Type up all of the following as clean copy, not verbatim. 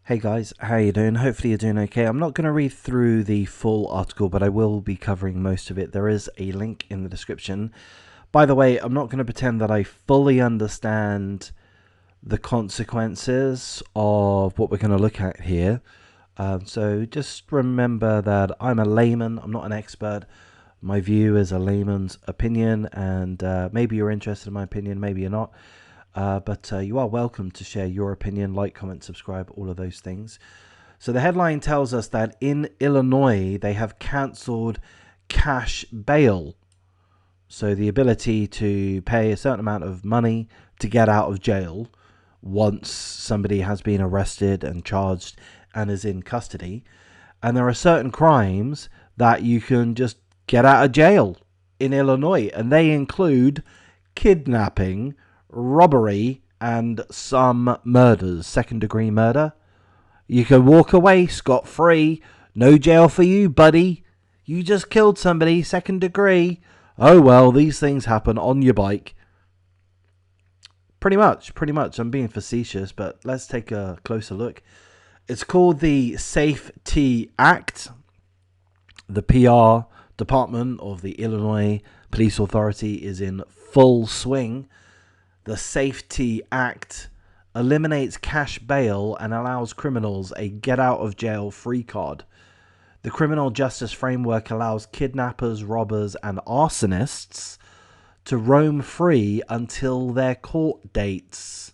Hey guys, how you doing? Hopefully you're doing okay. I'm not going to read through the full article, but I will be covering most of it. There is a link in the description. By the way, I'm not going to pretend that I fully understand the consequences of what we're going to look at here. So just remember that I'm a layman. I'm not an expert. My view is a layman's opinion, and maybe you're interested in my opinion, maybe you're not. But you are welcome to share your opinion, like, comment, subscribe, all of those things. So the headline tells us that in Illinois, they have cancelled cash bail. So the ability to pay a certain amount of money to get out of jail once somebody has been arrested and charged and is in custody. And there are certain crimes that you can just get out of jail in Illinois, and they include kidnapping, robbery, and some murders, second-degree murder. You can walk away scot-free. No jail for you, buddy. You just killed somebody, second degree. Oh well, these things happen on your bike. Pretty much. I'm being facetious, but let's take a closer look. It's called the Safety Act. The PR department of the Illinois Police Authority is in full swing. The Safety Act eliminates cash bail and allows criminals a get out of jail free card. The criminal justice framework allows kidnappers, robbers, and arsonists to roam free until their court dates.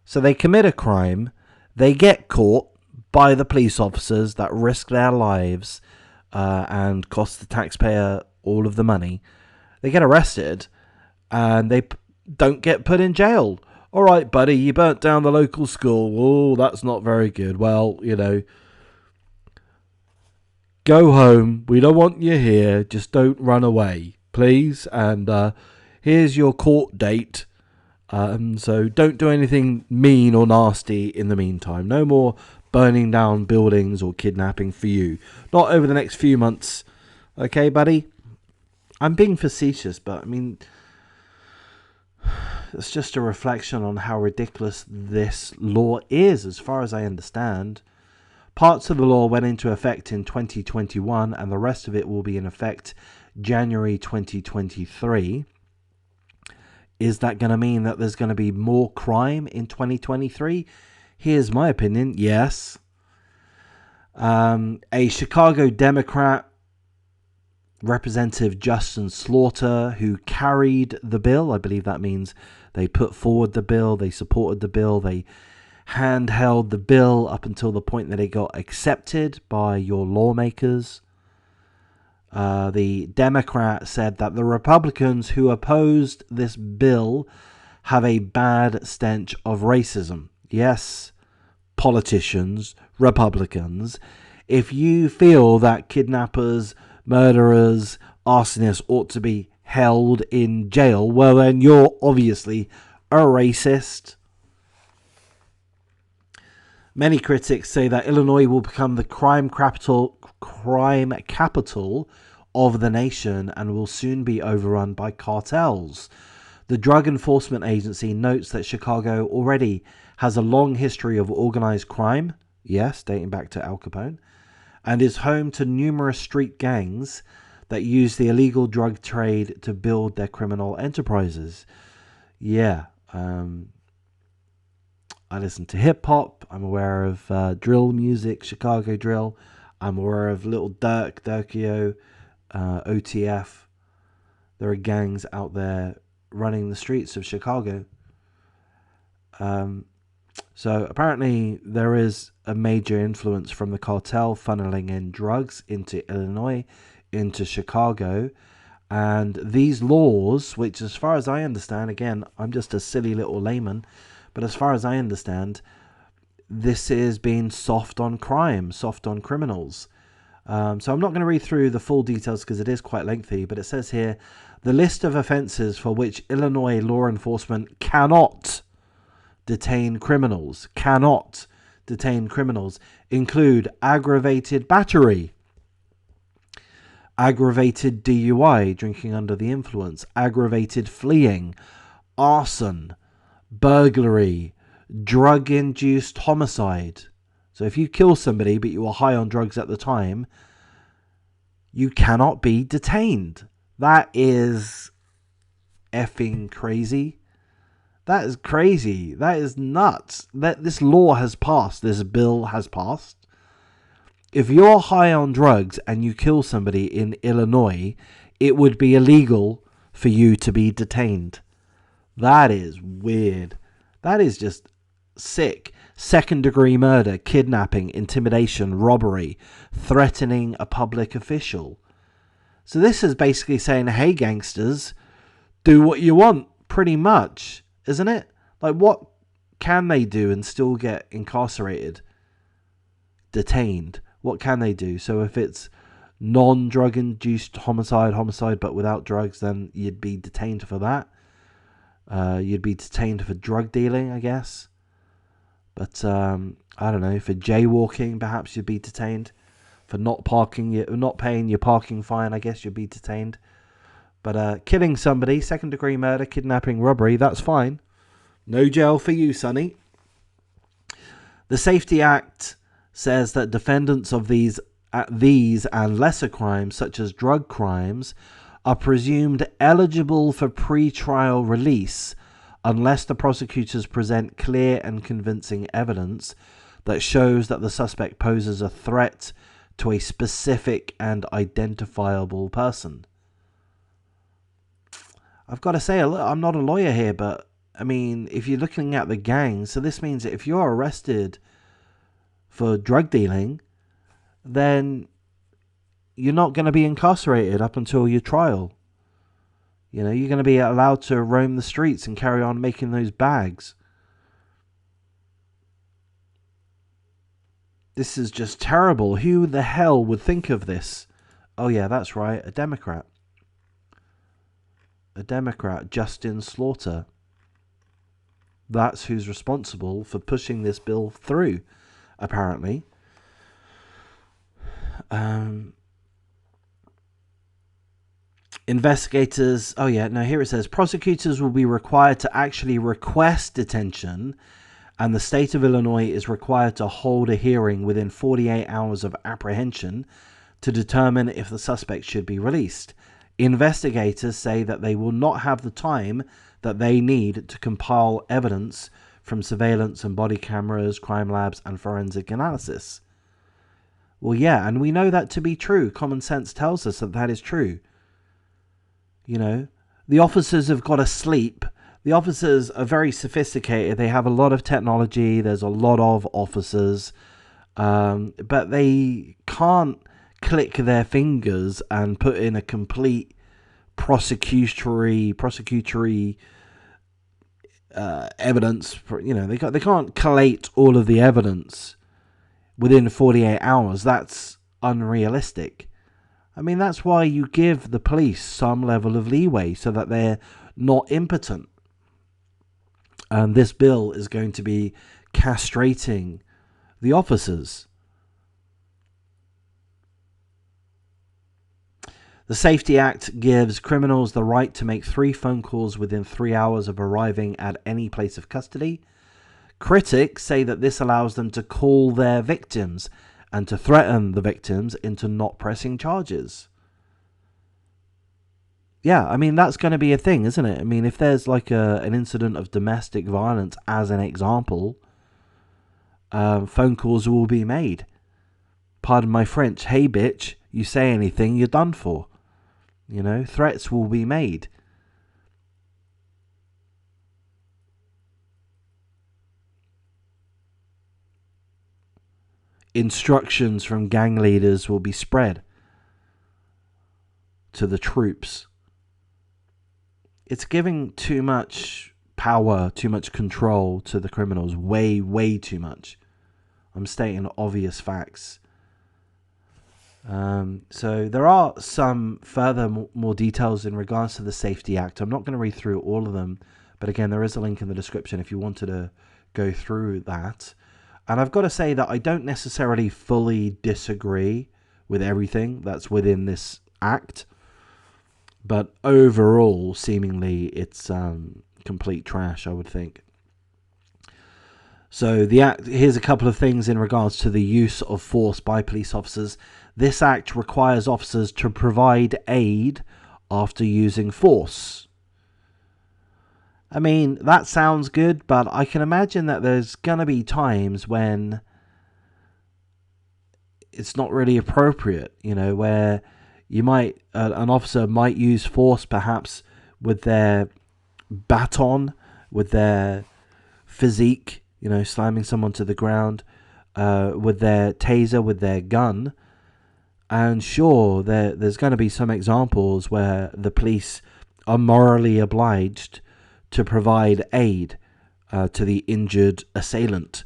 So they commit a crime, they get caught by the police officers that risk their lives and cost the taxpayer all of the money. They get arrested and they don't get put in jail. All right, buddy, you burnt down the local school. Oh, that's not very good. Well, go home. We don't want you here. Just don't run away, please. And here's your court date. So don't do anything mean or nasty in the meantime. No more burning down buildings or kidnapping for you. Not over the next few months. Okay, buddy? I'm being facetious, but I mean, it's just a reflection on how ridiculous this law is, as far as I understand. Parts of the law went into effect in 2021, and the rest of it will be in effect January 2023. Is that going to mean that there's going to be more crime in 2023? Here's my opinion. Yes. A Chicago Democrat, Representative Justin Slaughter, who carried the bill. I believe that means they put forward the bill, they supported the bill, they handheld the bill up until the point that it got accepted by your lawmakers. The Democrat said that the Republicans who opposed this bill have a bad stench of racism. Yes, politicians, Republicans, if you feel that kidnappers, murderers, arsonists ought to be held in jail, well then you're obviously a racist. Many critics say that Illinois will become the crime capital of the nation and will soon be overrun by cartels. The Drug Enforcement Agency notes that Chicago already has a long history of organized crime, yes, dating back to Al Capone, and is home to numerous street gangs that use the illegal drug trade to build their criminal enterprises. Yeah, I listen to hip-hop. I'm aware of drill music, Chicago drill. I'm aware of Little Durkio, OTF. There are gangs out there running the streets of Chicago. So apparently there is a major influence from the cartel funneling in drugs into Illinois, into Chicago. And these laws, which as far as I understand, again, I'm just a silly little layman, but as far as I understand, this is being soft on crime, soft on criminals. So I'm not going to read through the full details because it is quite lengthy, but it says here, the list of offences for which Illinois law enforcement cannot detain criminals include aggravated battery, aggravated DUI, drinking under the influence, aggravated fleeing, arson, burglary, drug-induced homicide. So if you kill somebody but you were high on drugs at the time, you cannot be detained. That is effing crazy. That is crazy. That is nuts. That this law has passed. This bill has passed. If you're high on drugs and you kill somebody in Illinois, it would be illegal for you to be detained. That is weird. That is just sick. Second-degree murder, kidnapping, intimidation, robbery, threatening a public official. So this is basically saying, hey, gangsters, do what you want, pretty much, isn't it? Like, what can they do and still get incarcerated, detained? What can they do? So if it's non-drug induced homicide, but without drugs, then you'd be detained for that. You'd be detained for drug dealing, I guess. But I don't know, for jaywalking, perhaps you'd be detained. For not paying your parking fine, I guess you'd be detained. But killing somebody, second-degree murder, kidnapping, robbery, that's fine. No jail for you, sonny. The Safety Act says that defendants of these and lesser crimes, such as drug crimes, are presumed eligible for pre-trial release unless the prosecutors present clear and convincing evidence that shows that the suspect poses a threat to a specific and identifiable person. I've got to say, I'm not a lawyer here, but I mean, if you're looking at the gangs, so this means that if you're arrested for drug dealing, then you're not going to be incarcerated up until your trial. You know, you're going to be allowed to roam the streets and carry on making those bags. This is just terrible. Who the hell would think of this? Oh yeah, that's right, a Democrat. A Democrat, Justin Slaughter. That's who's responsible for pushing this bill through, apparently. Investigators, here it says, prosecutors will be required to actually request detention, and the state of Illinois is required to hold a hearing within 48 hours of apprehension to determine if the suspect should be released. Investigators say that they will not have the time that they need to compile evidence from surveillance and body cameras, crime labs, and forensic analysis. Well, yeah, and we know that to be true. Common sense tells us that that is true. You know, the officers have got to sleep. The officers are very sophisticated. They have a lot of technology. There's a lot of officers. But they can't click their fingers and put in a complete prosecutory evidence. They can't collate all of the evidence within 48 hours. That's unrealistic. I mean, that's why you give the police some level of leeway so that they're not impotent. And this bill is going to be castrating the officers. The Safety Act gives criminals the right to make 3 phone calls within 3 hours of arriving at any place of custody. Critics say that this allows them to call their victims and to threaten the victims into not pressing charges. Yeah, I mean, that's going to be a thing, isn't it? I mean, if there's like an incident of domestic violence, as an example, phone calls will be made. Pardon my French. Hey, bitch, you say anything, you're done for. You know, threats will be made. Instructions from gang leaders will be spread to the troops. It's giving too much power, too much control to the criminals. Way, way too much. I'm stating obvious facts. So there are some further more details in regards to the Safety Act. I'm not going to read through all of them, but again, there is a link in the description if you wanted to go through that. And I've got to say that I don't necessarily fully disagree with everything that's within this act, but overall, seemingly, it's complete trash, I would think. So here's a couple of things in regards to the use of force by police officers. This act requires officers to provide aid after using force. I mean, that sounds good, but I can imagine that there's going to be times when it's not really appropriate, where you might, an officer might use force perhaps with their baton, with their physique, slamming someone to the ground, with their taser, with their gun. And sure, there's going to be some examples where the police are morally obliged to provide aid to the injured assailant.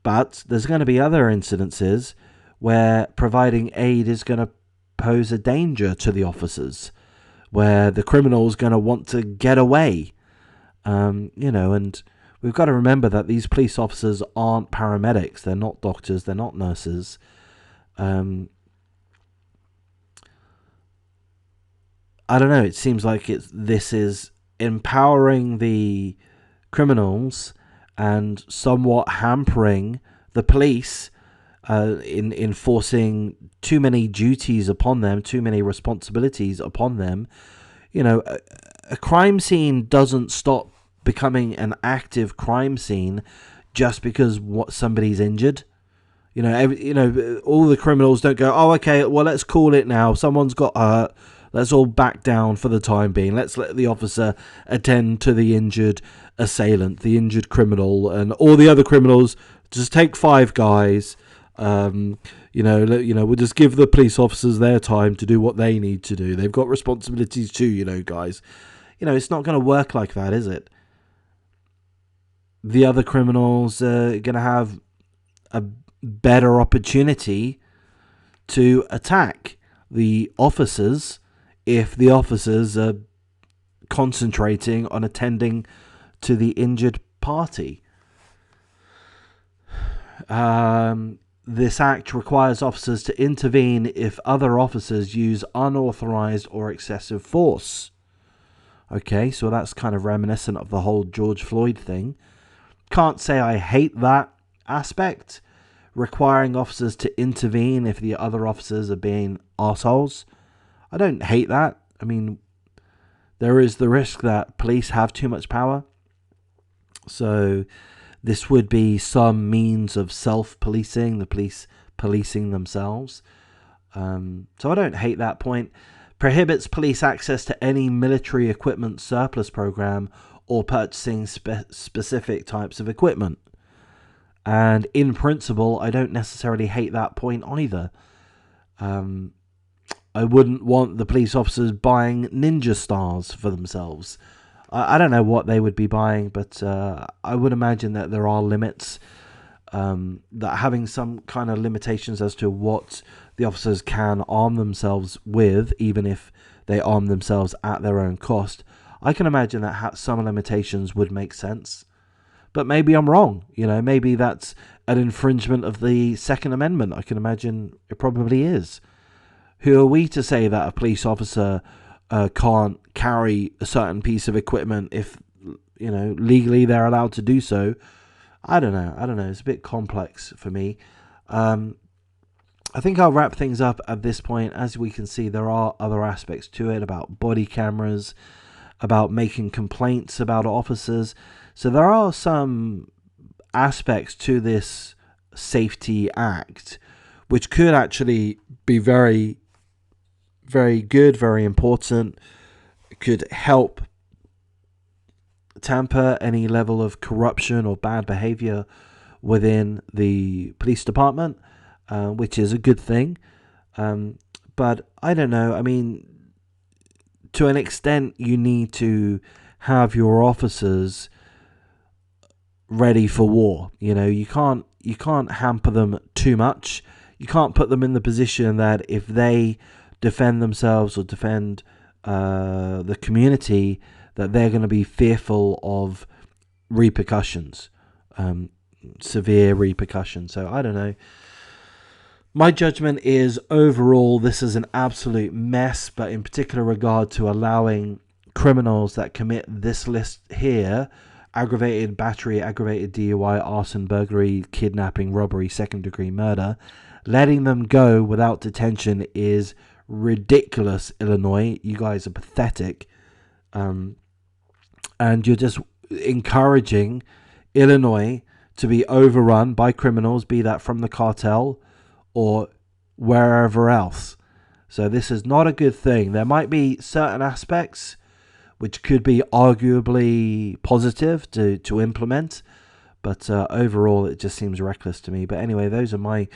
But there's going to be other incidences where providing aid is going to pose a danger to the officers, where the criminal is going to want to get away. And we've got to remember that these police officers aren't paramedics. They're not doctors. They're not nurses. I don't know. It seems like this is empowering the criminals and somewhat hampering the police in enforcing too many duties upon them, too many responsibilities upon them. A crime scene doesn't stop becoming an active crime scene just because somebody's injured. All the criminals don't go, oh, okay, well, let's call it now. Someone's got hurt. Let's all back down for the time being. Let's let the officer attend to the injured assailant, the injured criminal, and all the other criminals. Just take 5 guys. We'll just give the police officers their time to do what they need to do. They've got responsibilities too, guys. It's not going to work like that, is it? The other criminals are going to have a better opportunity to attack the officers if the officers are concentrating on attending to the injured party. This act requires officers to intervene if other officers use unauthorized or excessive force. Okay, so that's kind of reminiscent of the whole George Floyd thing. Can't say I hate that aspect, requiring officers to intervene if the other officers are being arseholes. I don't hate that. I mean, there is the risk that police have too much power. So this would be some means of self-policing, the police policing themselves. So I don't hate that point. Prohibits police access to any military equipment surplus program or purchasing specific types of equipment. And in principle, I don't necessarily hate that point either. I wouldn't want the police officers buying ninja stars for themselves. I don't know what they would be buying, but I would imagine that there are limits, that having some kind of limitations as to what the officers can arm themselves with, even if they arm themselves at their own cost. I can imagine that some limitations would make sense. But maybe I'm wrong. Maybe that's an infringement of the Second Amendment. I can imagine it probably is. Who are we to say that a police officer can't carry a certain piece of equipment if, legally they're allowed to do so? I don't know. It's a bit complex for me. I think I'll wrap things up at this point. As we can see, there are other aspects to it about body cameras, about making complaints about officers. So there are some aspects to this Safety Act which could actually be very, very good, very important. It could help tamper any level of corruption or bad behavior within the police department, which is a good thing. But I don't know. I mean, to an extent, you need to have your officers ready for war. You can't hamper them too much. You can't put them in the position that if they defend themselves or defend the community, that they're going to be fearful of repercussions, severe repercussions. So I don't know. My judgment is overall this is an absolute mess, but in particular regard to allowing criminals that commit this list here aggravated battery, aggravated DUI, arson, burglary, kidnapping, robbery, second-degree murder. Letting them go without detention is ridiculous, Illinois. You guys are pathetic. And you're just encouraging Illinois to be overrun by criminals, be that from the cartel or wherever else. So this is not a good thing. There might be certain aspects which could be arguably positive to implement, but overall it just seems reckless to me. But anyway, those are my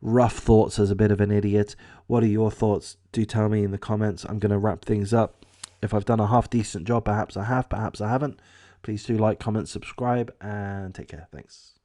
rough thoughts as a bit of an idiot. What are your thoughts? Do tell me in the comments. I'm going to wrap things up. If I've done a half decent job, perhaps I have, perhaps I haven't. Please do like, comment, subscribe, and take care. Thanks.